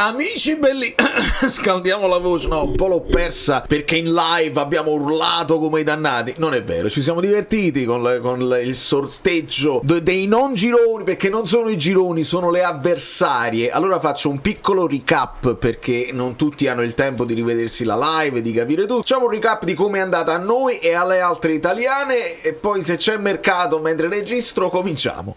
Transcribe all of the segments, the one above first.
Amici belli, scaldiamo la voce, no, un po' l'ho persa perché in live abbiamo urlato come i dannati. Non è vero, ci siamo divertiti con il sorteggio dei non gironi, perché non sono i gironi, sono le avversarie. Allora faccio un piccolo recap perché non tutti hanno il tempo di rivedersi la live e di capire tutto. Facciamo un recap di come è andata a noi e alle altre italiane e poi se c'è mercato mentre registro cominciamo.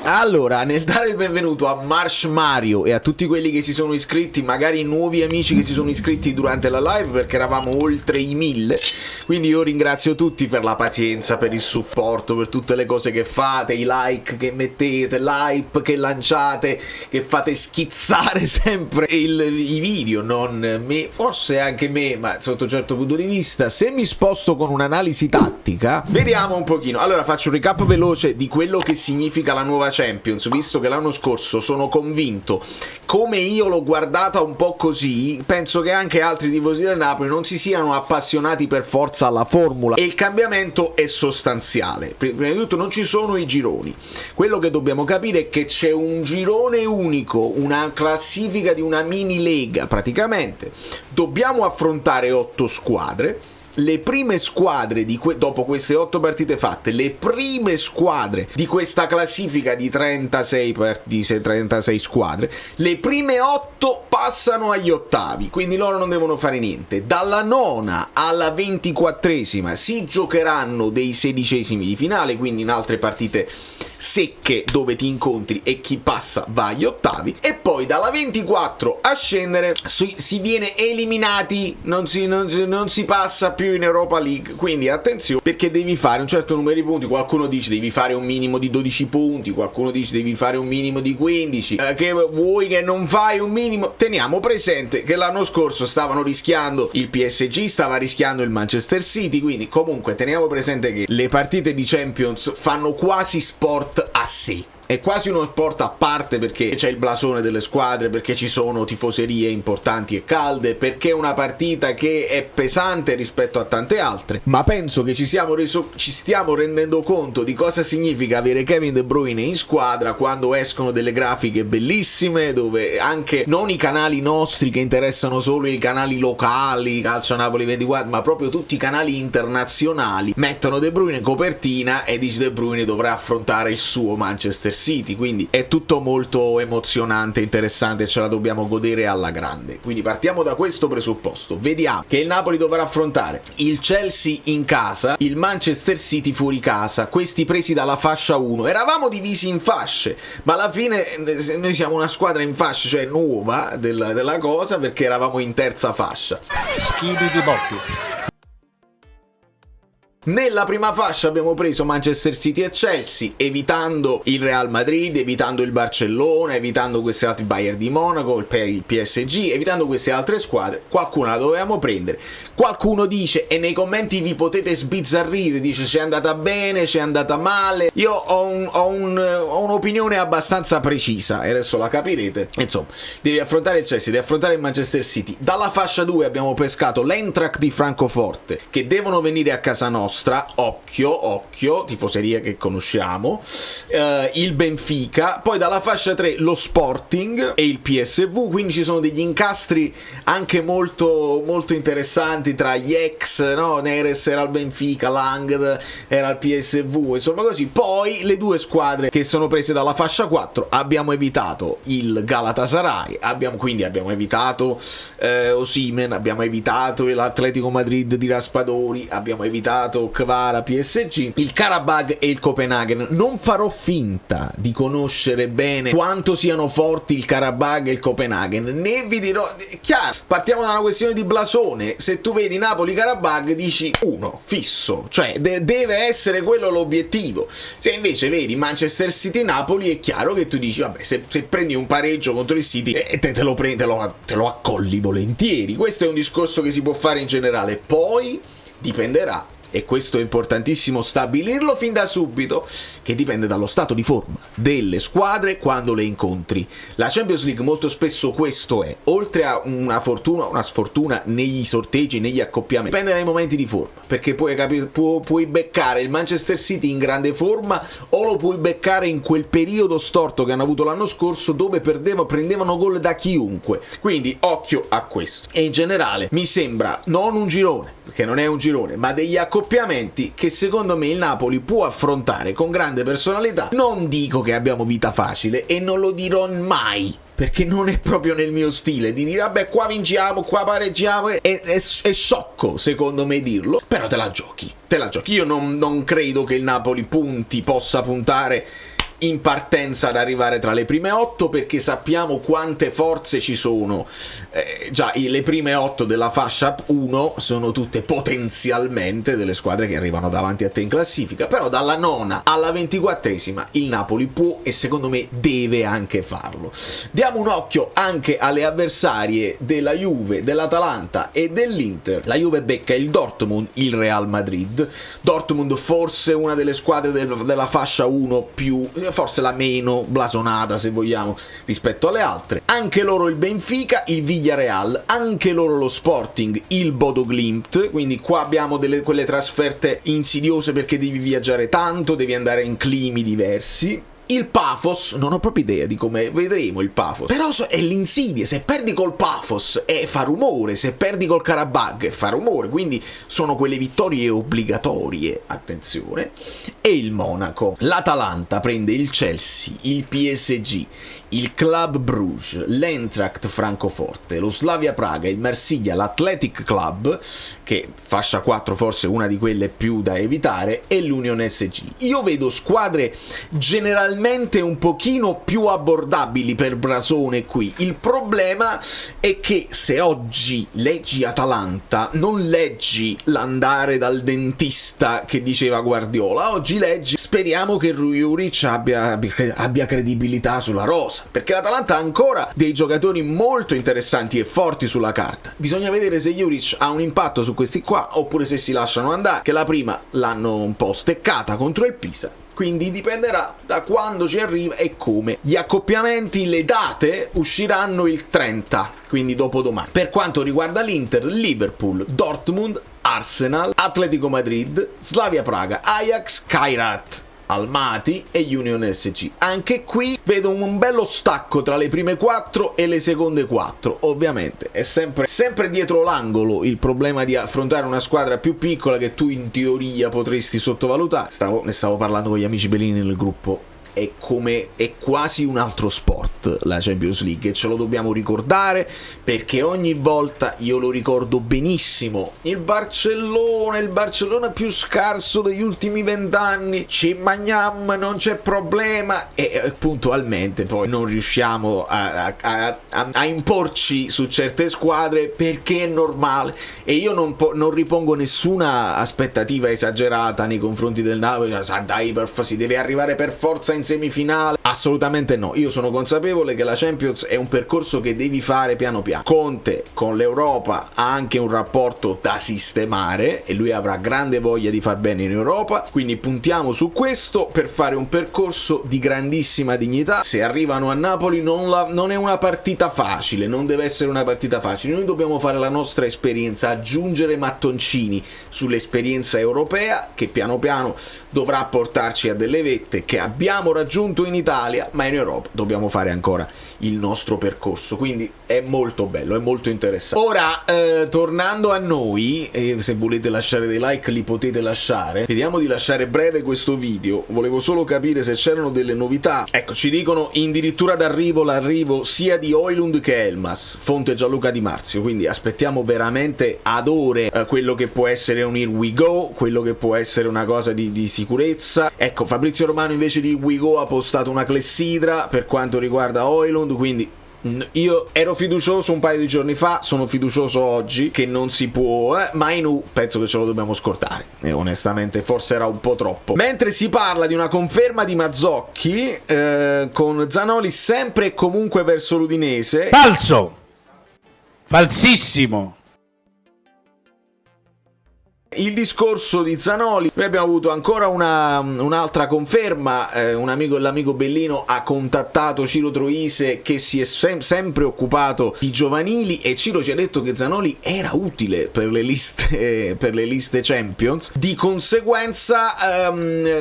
Allora, nel dare il benvenuto a Marsh Mario e a tutti quelli che si sono iscritti, magari nuovi amici che si sono iscritti durante la live perché eravamo oltre i 1000, quindi io ringrazio tutti per la pazienza, per il supporto, per tutte le cose che fate, i like che mettete, l'hype che lanciate, che fate schizzare sempre i video, non me, forse anche me, ma sotto un certo punto di vista. Se mi sposto con un'analisi tattica, vediamo un pochino. Allora faccio un recap veloce di quello che significa la nuova Champions, visto che l'anno scorso sono convinto, come io l'ho guardata un po' così, penso che anche altri tifosi del Napoli non si siano appassionati per forza alla formula e il cambiamento è sostanziale. Prima di tutto non ci sono i gironi, quello che dobbiamo capire è che c'è un girone unico, una classifica di una mini lega praticamente, dobbiamo affrontare 8 squadre. Le prime squadre dopo queste 8 partite fatte, le prime squadre di questa classifica di 36 squadre, le prime 8 passano agli ottavi, quindi loro non devono fare niente. Dalla nona alla 24esima si giocheranno dei 16esimi di finale, quindi in altre partite secche dove ti incontri e chi passa va agli ottavi, e poi dalla 24 a scendere si viene eliminati, non si passa più in Europa League, quindi attenzione perché devi fare un certo numero di punti. Qualcuno dice devi fare un minimo di 12 punti, qualcuno dice devi fare un minimo di 15, che vuoi che non fai un minimo. Teniamo presente che l'anno scorso stavano rischiando il PSG, stava rischiando il Manchester City, quindi comunque teniamo presente che le partite di Champions fanno quasi sport a sé. È quasi uno sport a parte perché c'è il blasone delle squadre, perché ci sono tifoserie importanti e calde, perché è una partita che è pesante rispetto a tante altre, ma penso che ci stiamo rendendo conto di cosa significa avere Kevin De Bruyne in squadra quando escono delle grafiche bellissime dove anche non i canali nostri che interessano solo i canali locali, Calcio Napoli 24, ma proprio tutti i canali internazionali mettono De Bruyne in copertina e dice De Bruyne dovrà affrontare il suo Manchester City, quindi è tutto molto emozionante, interessante, ce la dobbiamo godere alla grande. Quindi partiamo da questo presupposto, vediamo che il Napoli dovrà affrontare il Chelsea in casa, il Manchester City fuori casa, questi presi dalla fascia 1. Eravamo divisi in fasce, ma alla fine noi siamo una squadra in fascia, cioè nuova della cosa, perché eravamo in terza fascia. Schimi di botti. Nella prima fascia abbiamo preso Manchester City e Chelsea, evitando il Real Madrid, evitando il Barcellona, evitando questi altri Bayern di Monaco, il PSG, evitando queste altre squadre. Qualcuno la dovevamo prendere. Qualcuno dice, e nei commenti vi potete sbizzarrire, dice c'è andata bene, c'è andata male. Io ho un'opinione abbastanza precisa e adesso la capirete. Insomma, devi affrontare il Chelsea, devi affrontare il Manchester City. Dalla fascia 2 abbiamo pescato l'Eintracht di Francoforte, che devono venire a casa nostra. Occhio, tifoseria che conosciamo, il Benfica, poi dalla fascia 3 lo Sporting e il PSV, quindi ci sono degli incastri anche molto, molto interessanti tra gli ex, no? Neres era al Benfica, Lang era al PSV, insomma così. Poi le due squadre che sono prese dalla fascia 4, abbiamo evitato il Galatasaray, abbiamo evitato Osimhen, abbiamo evitato l'Atletico Madrid di Raspadori, abbiamo evitato Kvara PSG, il Karabakh e il Copenaghen. Non farò finta di conoscere bene quanto siano forti il Karabakh e il Copenaghen, né vi dirò, chiaro, partiamo da una questione di blasone. Se tu vedi Napoli-Karabakh dici 1 fisso, cioè deve essere quello l'obiettivo. Se invece vedi Manchester City-Napoli è chiaro che tu dici vabbè, se prendi un pareggio contro il City te lo accolli volentieri. Questo è un discorso che si può fare in generale, poi dipenderà e questo è importantissimo stabilirlo fin da subito, che dipende dallo stato di forma delle squadre quando le incontri. La Champions League molto spesso questo è, oltre a una fortuna o una sfortuna negli sorteggi, negli accoppiamenti, dipende dai momenti di forma, perché puoi beccare il Manchester City in grande forma o lo puoi beccare in quel periodo storto che hanno avuto l'anno scorso dove prendevano gol da chiunque. Quindi occhio a questo. E in generale mi sembra non un girone, perché non è un girone, ma degli accoppiamenti che secondo me il Napoli può affrontare con grande personalità. Non dico che abbiamo vita facile e non lo dirò mai, perché non è proprio nel mio stile di dire vabbè qua vinciamo, qua pareggiamo, è sciocco secondo me dirlo, però te la giochi. Io non credo che il Napoli possa puntare in partenza ad arrivare tra le prime 8, perché sappiamo quante forze ci sono. Già le prime 8 della fascia 1 sono tutte potenzialmente delle squadre che arrivano davanti a te in classifica, però dalla nona alla 24esima il Napoli può e secondo me deve anche farlo. Diamo un occhio anche alle avversarie della Juve, dell'Atalanta e dell'Inter. La Juve becca il Dortmund, il Real Madrid. Dortmund forse una delle squadre della fascia 1 più, forse la meno blasonata se vogliamo rispetto alle altre. Anche loro il Benfica, il Villarreal, anche loro lo Sporting, il Bodo Glimt. Quindi qua abbiamo quelle trasferte insidiose perché devi viaggiare tanto, devi andare in climi diversi. Il Pafos, non ho proprio idea di come vedremo il Pafos, però è l'insidia. Se perdi col Pafos fa rumore, se perdi col Karabag fa rumore, quindi sono quelle vittorie obbligatorie, attenzione. E il Monaco. L'Atalanta prende il Chelsea, il PSG, il Club Bruges, l'Eintracht Francoforte, lo Slavia Praga, il Marsiglia, l'Athletic Club, che fascia 4 forse una di quelle più da evitare, e l'Union SG. Io vedo squadre generalmente un pochino più abbordabili per Brasone qui. Il problema è che se oggi leggi Atalanta non leggi l'andare dal dentista che diceva Guardiola, oggi leggi speriamo che Juric abbia credibilità sulla rosa, perché l'Atalanta ha ancora dei giocatori molto interessanti e forti sulla carta. Bisogna vedere se Juric ha un impatto su questi qua oppure se si lasciano andare, che la prima l'hanno un po' steccata contro il Pisa. Quindi dipenderà da quando ci arriva e come. Gli accoppiamenti, le date usciranno il 30, quindi dopodomani. Per quanto riguarda l'Inter, Liverpool, Dortmund, Arsenal, Atletico Madrid, Slavia Praga, Ajax, Kairat Almaty e Union SG. Anche qui vedo un bello stacco tra le prime 4 e le seconde 4. Ovviamente è sempre dietro l'angolo il problema di affrontare una squadra più piccola che tu in teoria potresti sottovalutare. Ne stavo parlando con gli amici Bellini nel gruppo. È quasi un altro sport la Champions League e ce lo dobbiamo ricordare, perché ogni volta io lo ricordo benissimo il Barcellona più scarso degli ultimi 20 anni, ci magniamo, non c'è problema, e puntualmente poi non riusciamo a imporci su certe squadre perché è normale. E io non ripongo nessuna aspettativa esagerata nei confronti del Napoli, dai, si deve arrivare per forza in semifinale. Assolutamente no, io sono consapevole che la Champions è un percorso che devi fare piano piano. Conte con l'Europa ha anche un rapporto da sistemare e lui avrà grande voglia di far bene in Europa, quindi puntiamo su questo per fare un percorso di grandissima dignità. Se arrivano a Napoli non è una partita facile, non deve essere una partita facile, noi dobbiamo fare la nostra esperienza, aggiungere mattoncini sull'esperienza europea che piano piano dovrà portarci a delle vette che abbiamo raggiunto in Italia, ma in Europa dobbiamo fare ancora il nostro percorso, quindi è molto bello, è molto interessante. Ora tornando a noi, se volete lasciare dei like li potete lasciare, vediamo di lasciare breve questo video, volevo solo capire se c'erano delle novità. Ecco, ci dicono addirittura l'arrivo sia di Højlund che Elmas, fonte Gianluca Di Marzio, quindi aspettiamo veramente ad ore quello che può essere un here we go, quello che può essere una cosa di sicurezza. Ecco, Fabrizio Romano invece di We Go ha postato una clessidra per quanto riguarda Højlund, quindi io ero fiducioso un paio di giorni fa, sono fiducioso oggi che non si può, Mainu penso che ce lo dobbiamo scordare, e onestamente forse era un po' troppo. Mentre si parla di una conferma di Mazzocchi con Zanoli sempre e comunque verso l'Udinese. Falso, falsissimo. Il discorso di Zanoli, noi abbiamo avuto ancora un'altra conferma, l'amico Bellino ha contattato Ciro Troise che si è sempre occupato di giovanili e Ciro ci ha detto che Zanoli era utile per le liste Champions, di conseguenza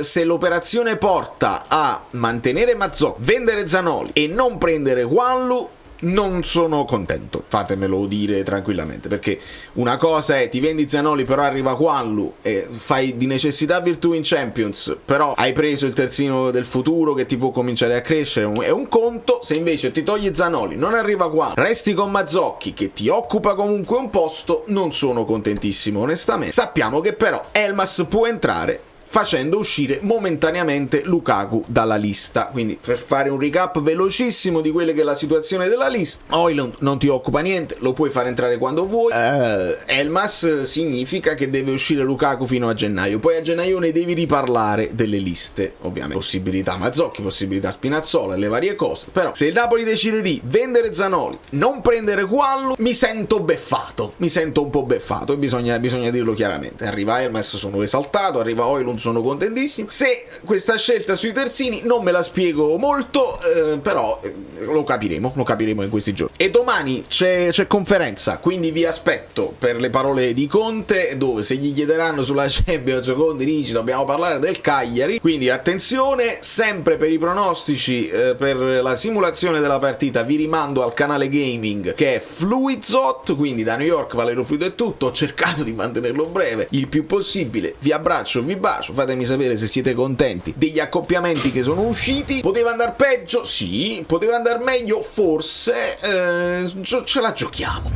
se l'operazione porta a mantenere Mazzocchi, vendere Zanoli e non prendere Juanlu, non sono contento, fatemelo dire tranquillamente, perché una cosa è ti vendi Zanoli però arriva Juanlu e fai di necessità virtù in Champions, però hai preso il terzino del futuro che ti può cominciare a crescere, è un conto. Se invece ti togli Zanoli, non arriva Juanlu, resti con Mazzocchi che ti occupa comunque un posto, non sono contentissimo onestamente. Sappiamo che però Elmas può entrare facendo uscire momentaneamente Lukaku dalla lista. Quindi, per fare un recap velocissimo di quella che è la situazione della lista, Højlund non ti occupa niente, lo puoi fare entrare quando vuoi. Elmas significa che deve uscire Lukaku fino a gennaio, poi a gennaio ne devi riparlare delle liste, ovviamente possibilità Mazzocchi, possibilità Spinazzola, le varie cose. Però se il Napoli decide di vendere Zanoli, non prendere Juanlu, mi sento beffato, mi sento un po' beffato, e bisogna dirlo chiaramente. Arriva Elmas, sono esaltato, arriva Højlund, sono contentissimo. Se questa scelta sui terzini non me la spiego molto, però lo capiremo in questi giorni. E domani c'è conferenza, quindi vi aspetto per le parole di Conte, dove se gli chiederanno sulla Champions Conte dice dobbiamo parlare del Cagliari, quindi attenzione. Sempre per i pronostici, per la simulazione della partita vi rimando al canale gaming che è Fluidzot, quindi da New York Valerio Fluido è tutto, ho cercato di mantenerlo breve il più possibile, vi abbraccio, vi bacio, fatemi sapere se siete contenti degli accoppiamenti che sono usciti. Poteva andare peggio? Sì. Poteva andare meglio? Forse. Ce la giochiamo.